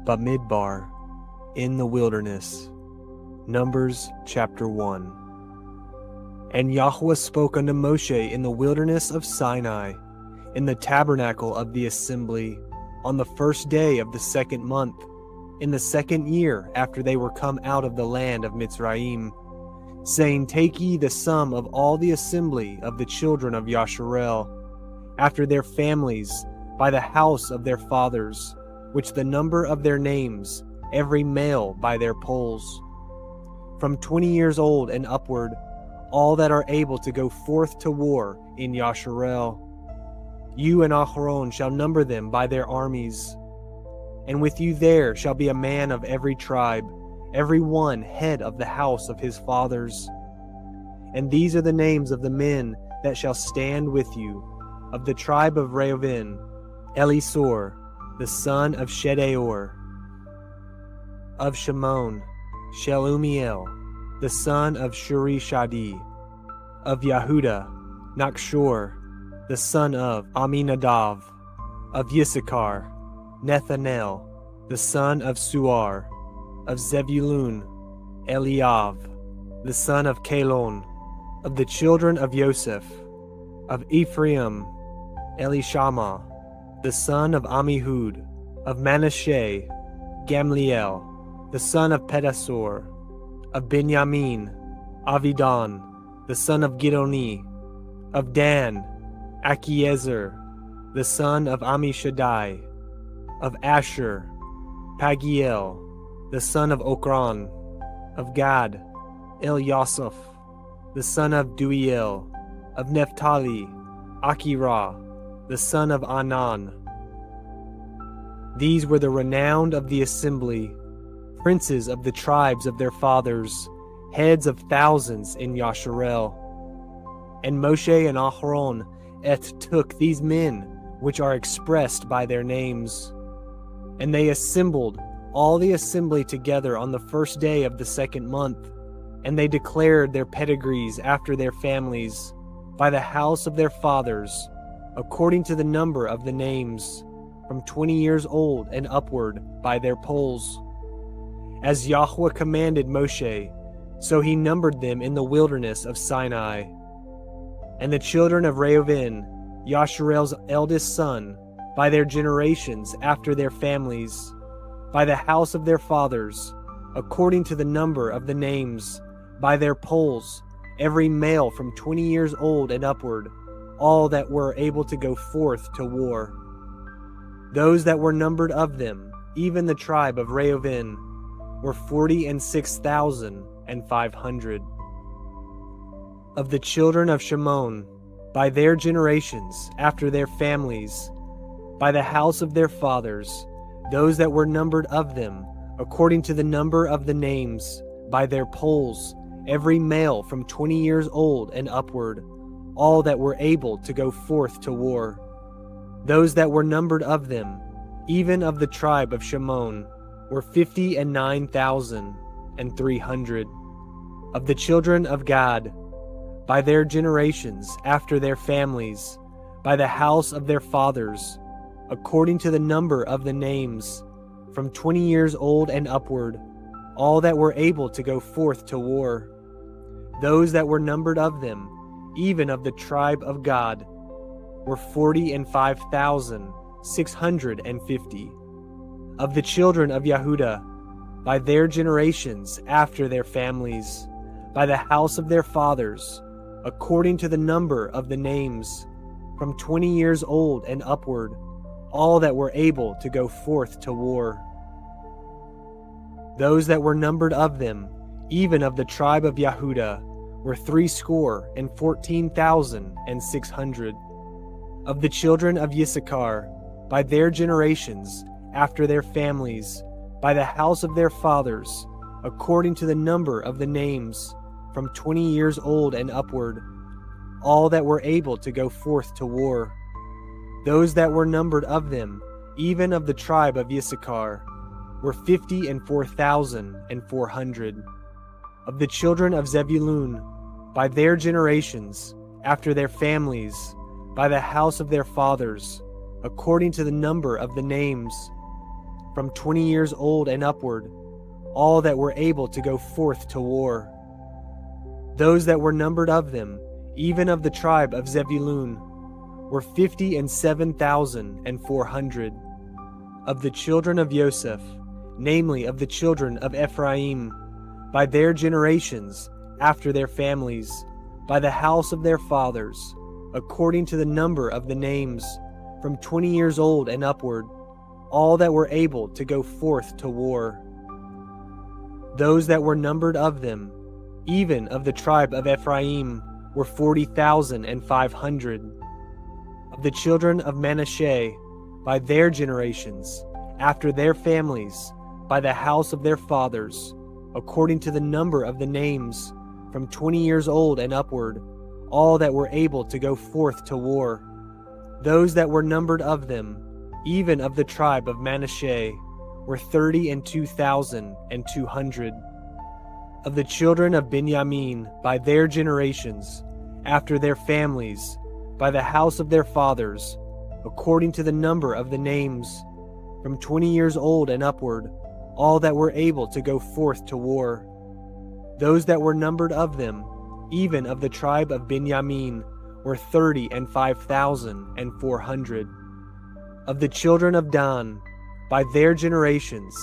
Bamidbar, in the wilderness. Numbers chapter 1. And Yahuah spoke unto Moshe in the wilderness of Sinai, in the tabernacle of the assembly, on the first day of the 2nd month, in the 2nd year after they were come out of the land of Mitzrayim, saying, Take ye the sum of all the assembly of the children of Yashar'el, after their families, by the house of their fathers, which the number of their names, every male by their polls. From 20 years old and upward, all that are able to go forth to war in Yashar'el. You and Aharon shall number them by their armies. And with you there shall be a man of every tribe, every one head of the house of his fathers. And these are the names of the men that shall stand with you. Of the tribe of Reuben, Elisur, the son of Shedeor. Of Shimon, Shelumiel, the son of Shurishadi. Of Yehudah, Nakshor, the son of Aminadav. Of Yissachar, Nethanel, the son of Suar. Of Zebulun, Eliav, the son of Kalon. Of the children of Joseph. Of Ephraim, Elishama, the son of Ammihud. Of Manasseh, Gamliel, the son of Pedasur. Of Benjamin, Avidan, the son of Gidoni. Of Dan, Achiezer, the son of Ammishaddai. Of Asher, Pagiel, the son of Okran. Of Gad, Eliasaph, the son of Duiel. Of Naphtali, Achirah, the son of Anan. These were the renowned of the assembly, princes of the tribes of their fathers, heads of thousands in Yashar'el. And Moshe and Aharon took these men, which are expressed by their names. And they assembled all the assembly together on the first day of the 2nd month, and they declared their pedigrees after their families, by the house of their fathers, according to the number of the names, from 20 years old and upward by their polls. As Yahuah commanded Moshe, so he numbered them in the wilderness of Sinai. And the children of Reuben, Yashar'el's eldest son, by their generations after their families, by the house of their fathers, according to the number of the names, by their polls, every male from 20 years old and upward, all that were able to go forth to war. Those that were numbered of them, even the tribe of Reuben, were 46,500. Of the children of Shimon, by their generations, after their families, by the house of their fathers, those that were numbered of them, according to the number of the names, by their polls, every male from 20 years old and upward, all that were able to go forth to war. Those that were numbered of them, even of the tribe of Shimon, were 59,300. Of the children of Gad, by their generations, after their families, by the house of their fathers, according to the number of the names, from 20 years old and upward, all that were able to go forth to war. Those that were numbered of them, even of the tribe of Gad, were 45,650. Of the children of Yehudah, by their generations after their families, by the house of their fathers, according to the number of the names, from 20 years old and upward, all that were able to go forth to war. Those that were numbered of them, even of the tribe of Yehudah, were 314,600. Of the children of Yissachar, by their generations, after their families, by the house of their fathers, according to the number of the names, from 20 years old and upward, all that were able to go forth to war. Those that were numbered of them, even of the tribe of Yissachar, were 54,400. Of the children of Zebulun, by their generations, after their families, by the house of their fathers, according to the number of the names, from 20 years old and upward, all that were able to go forth to war. Those that were numbered of them, even of the tribe of Zebulun, were 57,400. Of the children of Joseph, namely of the children of Ephraim, by their generations, after their families, by the house of their fathers, according to the number of the names, from 20 years old and upward, all that were able to go forth to war. Those that were numbered of them, even of the tribe of Ephraim, were 40,500. Of the children of Manasseh, by their generations, after their families, by the house of their fathers, according to the number of the names, from 20 years old and upward, all that were able to go forth to war. Those that were numbered of them, even of the tribe of Manasseh, were 32,200. Of the children of Benjamin, by their generations, after their families, by the house of their fathers, according to the number of the names, from 20 years old and upward, all that were able to go forth to war. Those that were numbered of them, even of the tribe of Benjamin, were 35,400. Of the children of Dan, by their generations,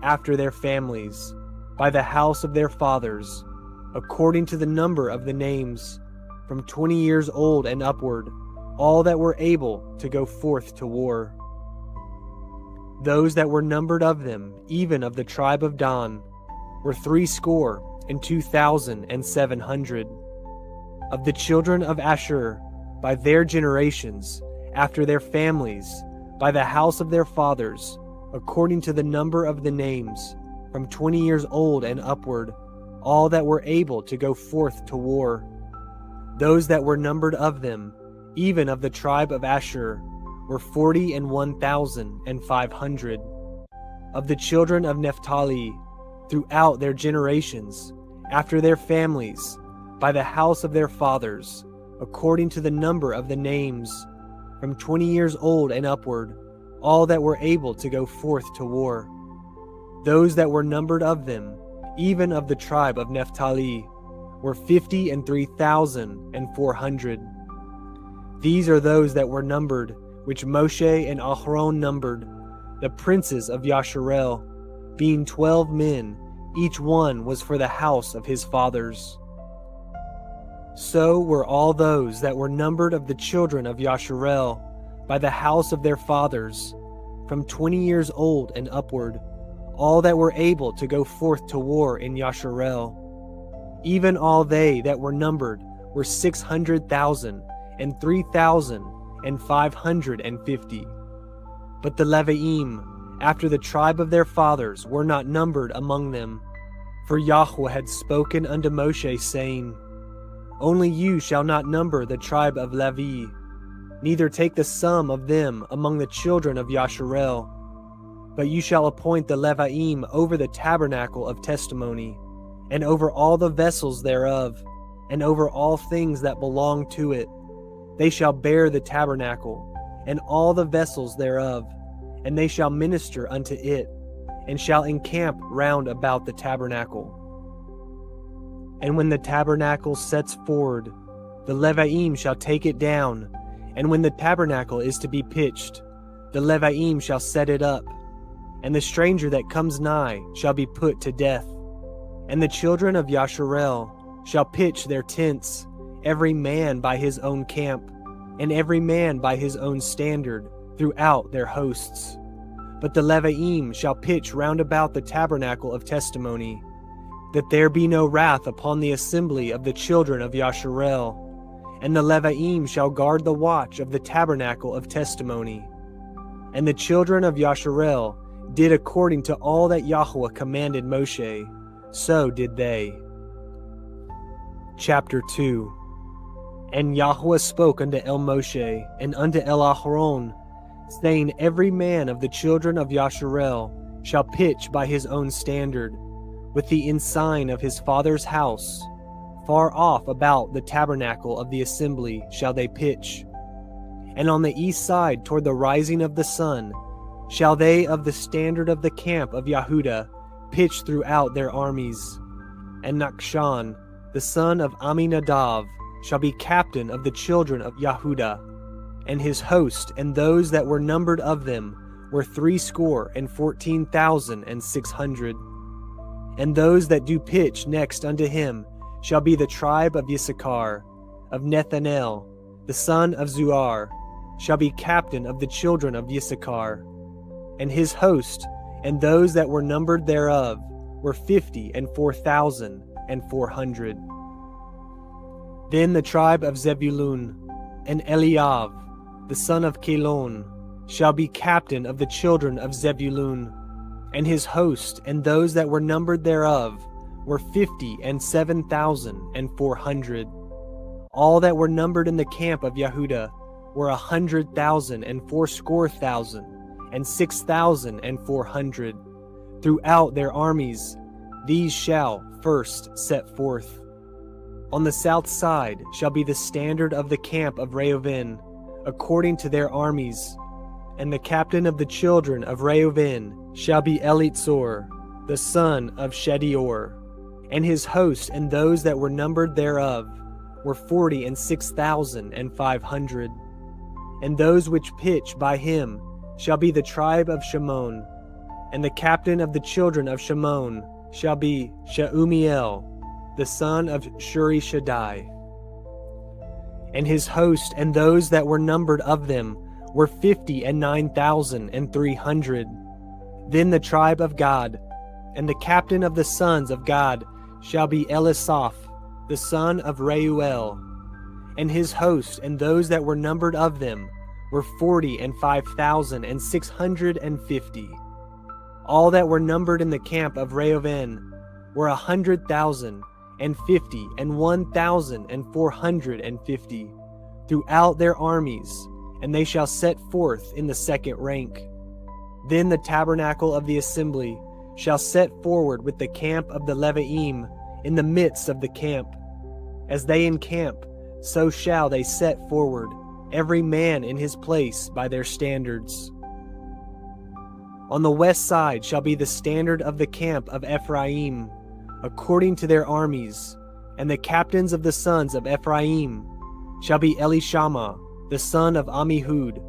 after their families, by the house of their fathers, according to the number of the names, from 20 years old and upward, all that were able to go forth to war. Those that were numbered of them, even of the tribe of Dan, were 62,700. Of the children of Asher, by their generations, after their families, by the house of their fathers, according to the number of the names, from 20 years old and upward, all that were able to go forth to war. Those that were numbered of them, even of the tribe of Asher, were 41,500. Of the children of Naphtali, throughout their generations, after their families, by the house of their fathers, according to the number of the names, from 20 years old and upward, all that were able to go forth to war. Those that were numbered of them, even of the tribe of Naphtali, were 53,400. These are those that were numbered, which Moshe and Aharon numbered, the princes of Yashar'el, being 12 men, each one was for the house of his fathers. So were all those that were numbered of the children of Yashar'el, by the house of their fathers, from 20 years old and upward, all that were able to go forth to war in Yashar'el. Even all they that were numbered were 600,000 and 3,550. But the Leviim, after the tribe of their fathers, were not numbered among them. For Yahuah had spoken unto Moshe, saying, Only you shall not number the tribe of Levi, neither take the sum of them among the children of Yashar'el. But you shall appoint the Leviim over the tabernacle of testimony, and over all the vessels thereof, and over all things that belong to it. They shall bear the tabernacle, and all the vessels thereof, and they shall minister unto it, and shall encamp round about the tabernacle. And when the tabernacle sets forward, the Leviim shall take it down, and when the tabernacle is to be pitched, the Leviim shall set it up, and the stranger that comes nigh shall be put to death. And the children of Yashar'el shall pitch their tents, every man by his own camp, and every man by his own standard, throughout their hosts. But the Leviim shall pitch round about the tabernacle of testimony, that there be no wrath upon the assembly of the children of Yashar'el. And the Leviim shall guard the watch of the tabernacle of testimony. And the children of Yashar'el did according to all that Yahuah commanded Moshe, so did they. Chapter 2. And Yahuah spoke unto El Moshe and unto El Aharon, saying, Every man of the children of Yashar'el shall pitch by his own standard, with the ensign of his father's house. Far off about the tabernacle of the assembly shall they pitch. And on the east side toward the rising of the sun shall they of the standard of the camp of Yehudah pitch throughout their armies. And Nachshon, the son of Aminadav, shall be captain of the children of Yehudah. And his host and those that were numbered of them were 314,600. And those that do pitch next unto him shall be the tribe of Issachar, of Nethanel, the son of Zuar, shall be captain of the children of Issachar. And his host and those that were numbered thereof were 54,400. Then the tribe of Zebulun, and Eliav, the son of Kelon, shall be captain of the children of Zebulun. And his host and those that were numbered thereof were 57,400. All that were numbered in the camp of Yehudah were 100,000 and 6,400. Throughout their armies, these shall first set forth. On the south side shall be the standard of the camp of Reuven, according to their armies. And the captain of the children of Reuven shall be Elitzur, the son of Shedior. And his host and those that were numbered thereof were 46,500. And those which pitch by him shall be the tribe of Shimon. And the captain of the children of Shimon shall be Sheumiel, the son of Shuri Shaddai. And his host and those that were numbered of them were 59,300. Then the tribe of Gad, and the captain of the sons of Gad shall be Elisaph, the son of Reuel. And his host and those that were numbered of them were 45,650. All that were numbered in the camp of Reuven were 100,050 and 1,450 throughout their armies, and they shall set forth in the second rank. Then the tabernacle of the assembly shall set forward with the camp of the Leviim in the midst of the camp. As they encamp, so shall they set forward, every man in his place by their standards. On the west side shall be the standard of the camp of Ephraim, according to their armies, and the captains of the sons of Ephraim shall be Elishama, the son of Ammihud,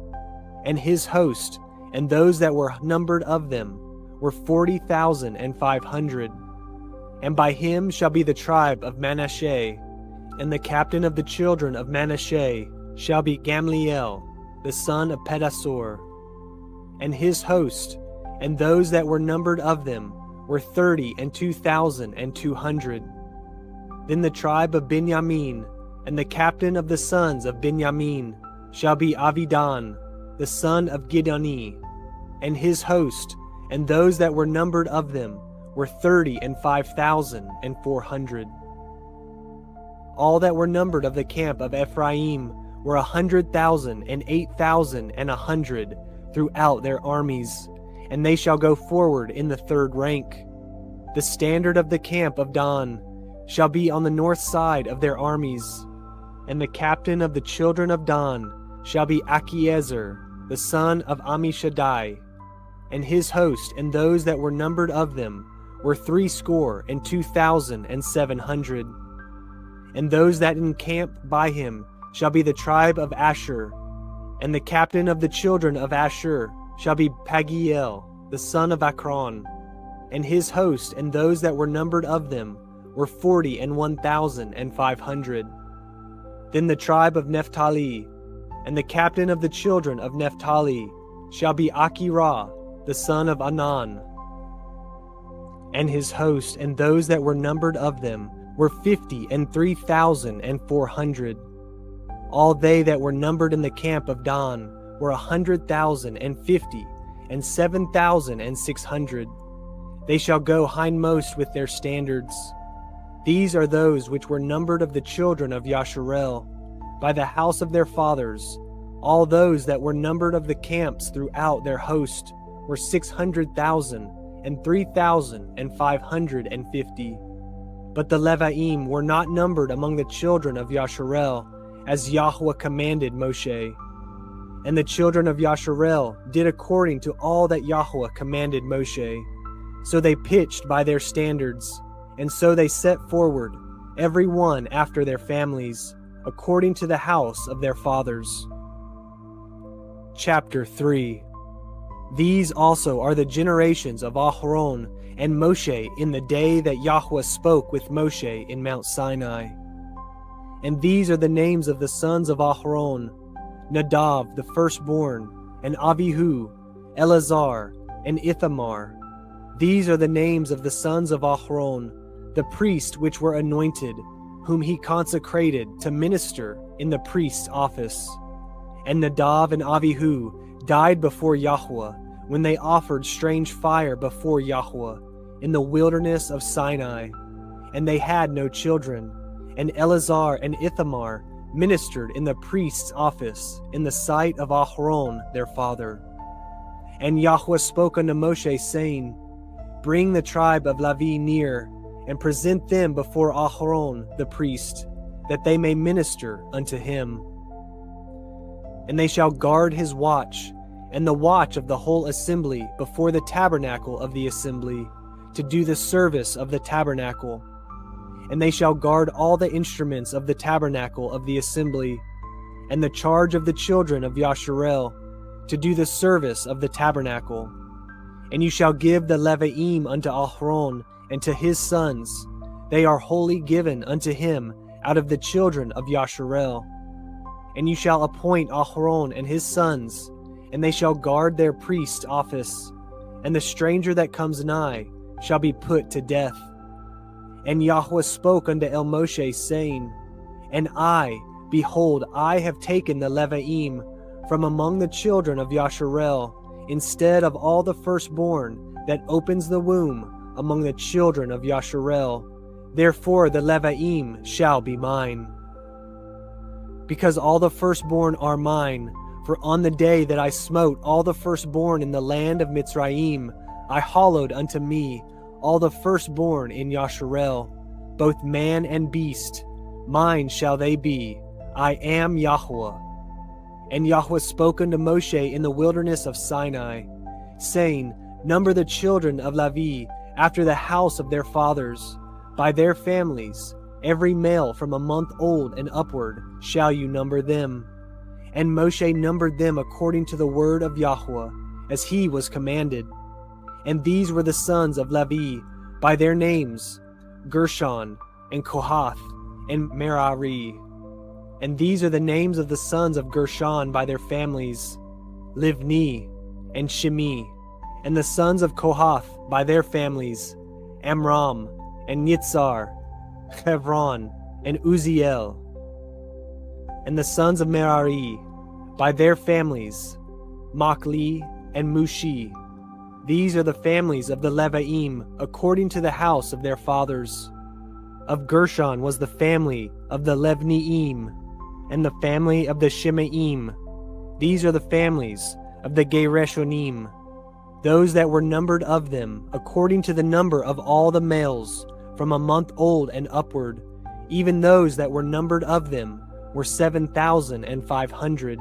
and his host, and those that were numbered of them were 40,500. And by him shall be the tribe of Manasseh, and the captain of the children of Manasseh shall be Gamliel, the son of Pedasur. And his host, and those that were numbered of them were 32,200. Then the tribe of Benjamin, and the captain of the sons of Benjamin shall be Avidan, the son of Gidoni. And his host, and those that were numbered of them were 35,400. All that were numbered of the camp of Ephraim were 100,000 and 8,100 throughout their armies, and they shall go forward in the third rank. The standard of the camp of Dan shall be on the north side of their armies, and the captain of the children of Dan shall be Achiezer, the son of Ammishaddai. And his host and those that were numbered of them were 62,700. And those that encamp by him shall be the tribe of Asher, and the captain of the children of Asher shall be Pagiel, the son of Akron. And his host and those that were numbered of them were 41,500. Then the tribe of Naphtali, and the captain of the children of Naphtali shall be Achirah, the son of Anan. And his host and those that were numbered of them were 53,400. All they that were numbered in the camp of Dan were 100,050 and 7,600. They shall go hindmost with their standards. These are those which were numbered of the children of Yashar'el, by the house of their fathers. All those that were numbered of the camps throughout their host were 600,000 and 3,550. But the Leviim were not numbered among the children of Yashar'el, as Yahuah commanded Moshe. And the children of Yashar'el did according to all that Yahuah commanded Moshe. So they pitched by their standards, and so they set forward, every one after their families, according to the house of their fathers. Chapter 3. These also are the generations of Aharon and Moshe in the day that Yahuah spoke with Moshe in Mount Sinai. And these are the names of the sons of Aharon: Nadav the firstborn, and Avihu, Eleazar, and Ithamar. These are the names of the sons of Aharon, the priests which were anointed, whom he consecrated to minister in the priest's office. And Nadav and Avihu died before Yahuah when they offered strange fire before Yahuah in the wilderness of Sinai, and they had no children. And Eleazar and Ithamar ministered in the priest's office in the sight of Aharon their father. And Yahuah spoke unto Moshe, saying, Bring the tribe of Levi near, and present them before Aharon the priest, that they may minister unto him. And they shall guard his watch, and the watch of the whole assembly before the tabernacle of the assembly, to do the service of the tabernacle. And they shall guard all the instruments of the tabernacle of the assembly, and the charge of the children of Yashar'el, to do the service of the tabernacle. And you shall give the Leviim unto Aharon and to his sons. They are wholly given unto him out of the children of Yashar'el. And you shall appoint Aharon and his sons, and they shall guard their priest's office. And the stranger that comes nigh shall be put to death. And Yahuah spoke unto Moshe, saying, And I, behold, I have taken the Leviim from among the children of Yashar'el, instead of all the firstborn that opens the womb among the children of Yashar'el. Therefore the Leviim shall be mine. Because all the firstborn are mine, for on the day that I smote all the firstborn in the land of Mitzrayim, I hallowed unto me all the firstborn in Yashar'el, both man and beast. Mine shall they be. I am Yahuah. And Yahuah spoke unto Moshe in the wilderness of Sinai, saying, Number the children of Levi after the house of their fathers, by their families, every male from a month old and upward shall you number them. And Moshe numbered them according to the word of Yahuah, as he was commanded. And these were the sons of Levi, by their names, Gershon, and Kohath, and Merari. And these are the names of the sons of Gershon by their families, Livni, and Shimi. And the sons of Kohath by their families, Amram, and Yitzhar, Hebron, and Uziel. And the sons of Merari by their families, Machli, and Mushi. These are the families of the Leviim, according to the house of their fathers. Of Gershon was the family of the Levniim, and the family of the Shemaim. These are the families of the Gereshonim, those that were numbered of them, according to the number of all the males, from a month old and upward. Even those that were numbered of them were 7,500.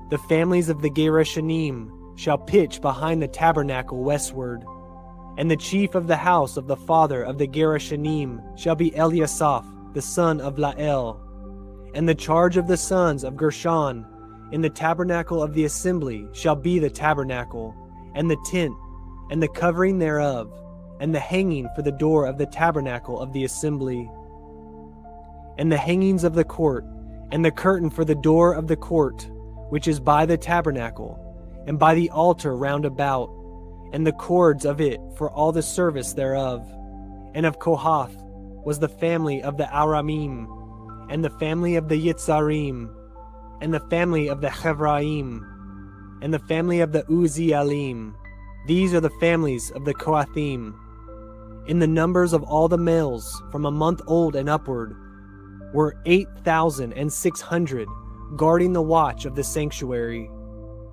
The families of the Gereshonim shall pitch behind the tabernacle westward. And the chief of the house of the father of the Gereshonim shall be Eliasaph, the son of Lael. And the charge of the sons of Gershon in the tabernacle of the assembly shall be the tabernacle, and the tent, and the covering thereof, and the hanging for the door of the tabernacle of the assembly, and the hangings of the court, and the curtain for the door of the court, which is by the tabernacle, and by the altar round about, and the cords of it for all the service thereof. And of Kohath was the family of the Aramim, and the family of the Yitzarim, and the family of the Hevraim, and the family of the Uzielim. These are the families of the Kohathim. In the numbers of all the males from a month old and upward were 8,600, guarding the watch of the sanctuary.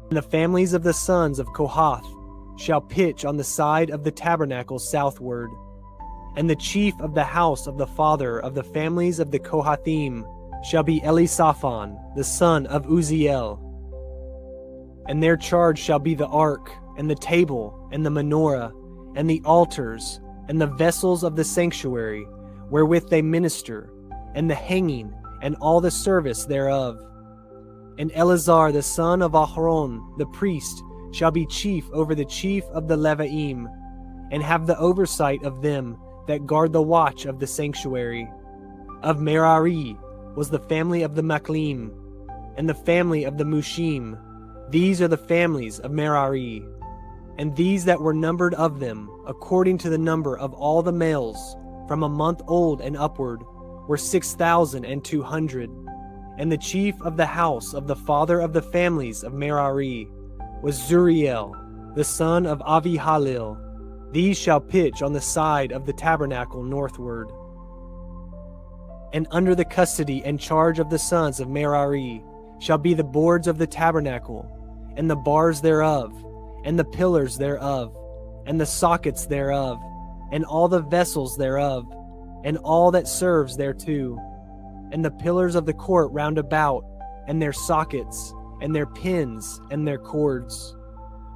And the families of the sons of Kohath shall pitch on the side of the tabernacle southward. And the chief of the house of the father of the families of the Kohathim shall be Elisaphan, the son of Uziel. And their charge shall be the ark, and the table, and the menorah, and the altars, and the vessels of the sanctuary, wherewith they minister, and the hanging, and all the service thereof. And Eleazar the son of Aharon, the priest, shall be chief over the chief of the Leviim, and have the oversight of them that guard the watch of the sanctuary. Of Merari was the family of the Maklim, and the family of the Mushim. These are the families of Merari. And these that were numbered of them, according to the number of all the males, from a month old and upward, were 6,200. And the chief of the house of the father of the families of Merari was Zuriel, the son of Avihalil. These shall pitch on the side of the tabernacle northward. And under the custody and charge of the sons of Merari shall be the boards of the tabernacle, and the bars thereof, and the pillars thereof, and the sockets thereof, and all the vessels thereof, and all that serves thereto, and the pillars of the court round about, and their sockets, and their pins, and their cords.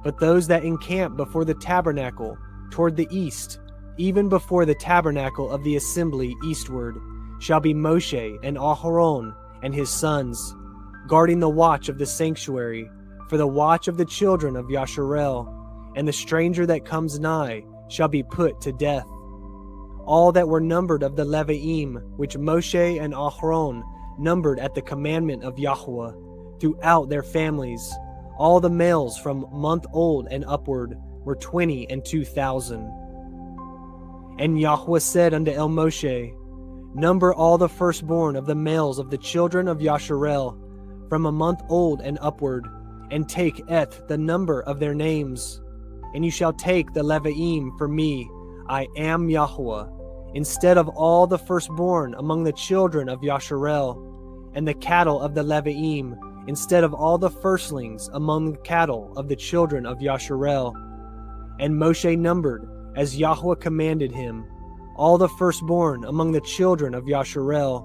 But those that encamp before the tabernacle toward the east, even before the tabernacle of the assembly eastward, shall be Moshe and Aharon and his sons, guarding the watch of the sanctuary, for the watch of the children of Yashar'el, and the stranger that comes nigh shall be put to death. All that were numbered of the Leviim, which Moshe and Aharon numbered at the commandment of Yahuah, throughout their families, all the males from month old and upward were 22,000. And Yahuah said unto El Moshe, Number all the firstborn of the males of the children of Yashar'el, from a month old and upward, and take the number of their names. And you shall take the Leviim for me, I am Yahuah, instead of all the firstborn among the children of Yashar'el, and the cattle of the Leviim, instead of all the firstlings among the cattle of the children of Yashar'el. And Moshe numbered, as Yahuah commanded him, all the firstborn among the children of Yashar'el,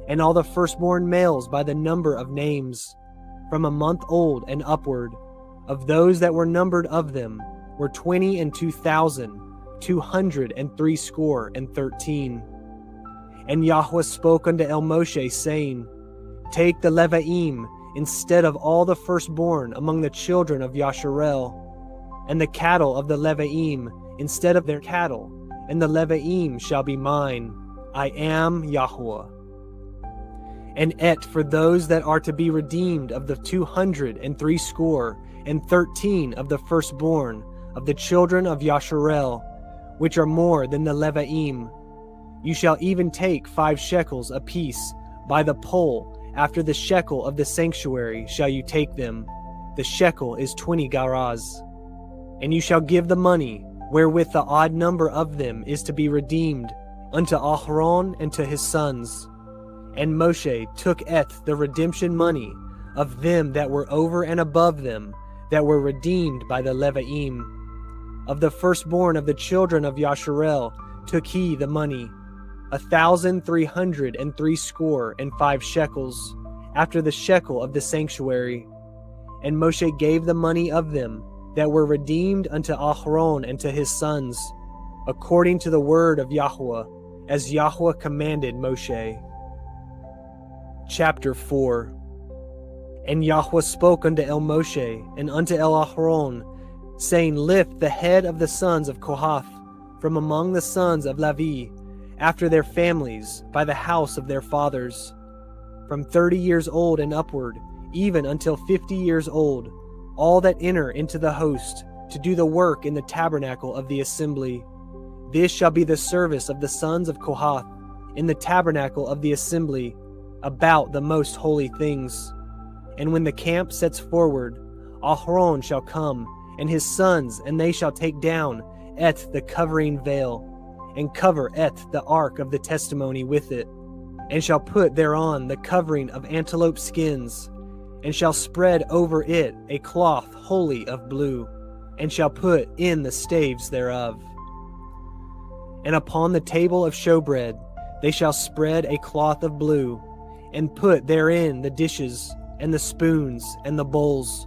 and all the firstborn males by the number of names, from a month old and upward, of those that were numbered of them, were 22,213. And Yahuah spoke unto El Moshe, saying, Take the Leviim instead of all the firstborn among the children of Yashar'el, and the cattle of the Leviim instead of their cattle, and the Leviim shall be mine. I am Yahuah. And for those that are to be redeemed of the 213 of the firstborn of the children of Yashar'el, which are more than the Leviim, you shall even take 5 shekels apiece by the pole. After the shekel of the sanctuary shall you take them. The shekel is 20 garaz. And you shall give the money, wherewith the odd number of them is to be redeemed, unto Aharon and to his sons. And Moshe took the redemption money of them that were over and above them, that were redeemed by the Leviim. Of the firstborn of the children of Yashar'el took he the money, 1,365 shekels, after the shekel of the sanctuary. And Moshe gave the money of them that were redeemed unto Aharon and to his sons, according to the word of Yahuah, as Yahuah commanded Moshe. Chapter 4. And Yahuah spoke unto El Moshe and unto El Aharon, saying, Lift the head of the sons of Kohath from among the sons of Levi, after their families, by the house of their fathers, from 30 years old and upward, even until 50 years old, all that enter into the host, to do the work in the tabernacle of the assembly. This shall be the service of the sons of Kohath, in the tabernacle of the assembly, about the most holy things. And when the camp sets forward, Aharon shall come, and his sons, and they shall take down the covering veil, and cover the ark of the testimony with it, and shall put thereon the covering of antelope skins, and shall spread over it a cloth wholly of blue, and shall put in the staves thereof. And upon the table of showbread they shall spread a cloth of blue, and put therein the dishes, and the spoons, and the bowls,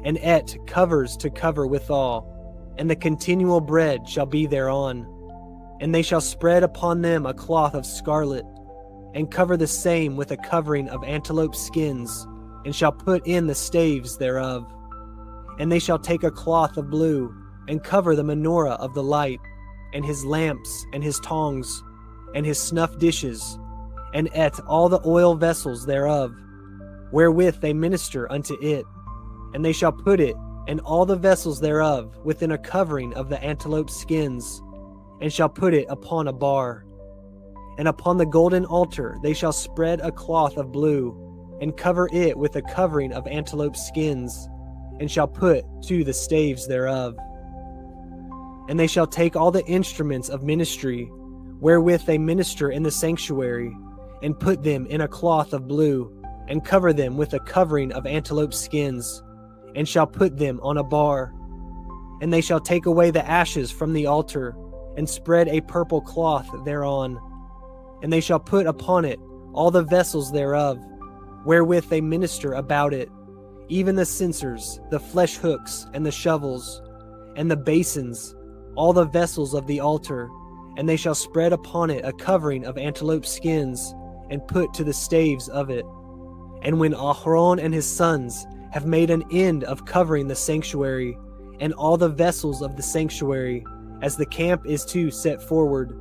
and covers to cover withal, and the continual bread shall be thereon. And they shall spread upon them a cloth of scarlet, and cover the same with a covering of antelope skins, and shall put in the staves thereof. And they shall take a cloth of blue, and cover the menorah of the light, and his lamps, and his tongs, and his snuff dishes, and all the oil vessels thereof, wherewith they minister unto it. And they shall put it, and all the vessels thereof, within a covering of the antelope skins, and shall put it upon a bar. And upon the golden altar they shall spread a cloth of blue, and cover it with a covering of antelope skins, and shall put to the staves thereof. And they shall take all the instruments of ministry, wherewith they minister in the sanctuary, and put them in a cloth of blue, and cover them with a covering of antelope skins, and shall put them on a bar. And they shall take away the ashes from the altar, and spread a purple cloth thereon. And they shall put upon it all the vessels thereof, wherewith they minister about it, even the censers, the flesh hooks, and the shovels, and the basins, all the vessels of the altar. And they shall spread upon it a covering of antelope skins, and put to the staves of it. And when Aharon and his sons have made an end of covering the sanctuary, and all the vessels of the sanctuary, as the camp is to set forward,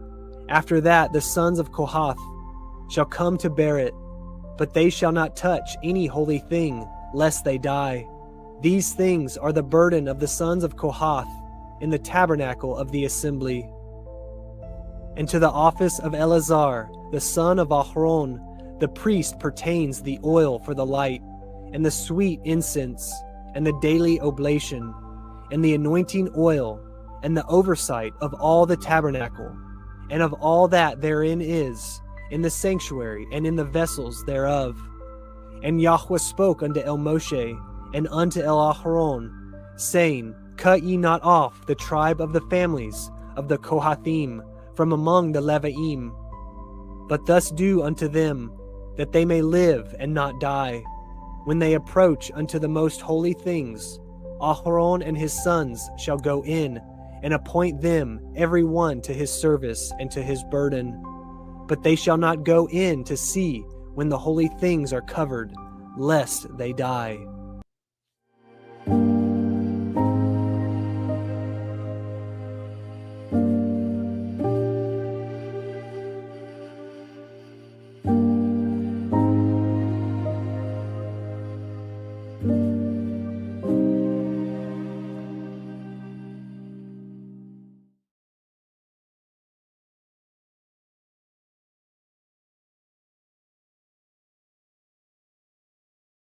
after that the sons of Kohath shall come to bear it, but they shall not touch any holy thing, lest they die. These things are the burden of the sons of Kohath in the tabernacle of the assembly. And to the office of Eleazar, the son of Aharon, the priest, pertains the oil for the light, and the sweet incense, and the daily oblation, and the anointing oil, and the oversight of all the tabernacle, and of all that therein is, in the sanctuary, and in the vessels thereof. And Yahuah spoke unto Moshe, and unto Aharon, saying, Cut ye not off the tribe of the families of the Kohathim from among the Leviim, but thus do unto them, that they may live and not die. When they approach unto the most holy things, Aharon and his sons shall go in, and appoint them every one to his service and to his burden. But they shall not go in to see when the holy things are covered, lest they die.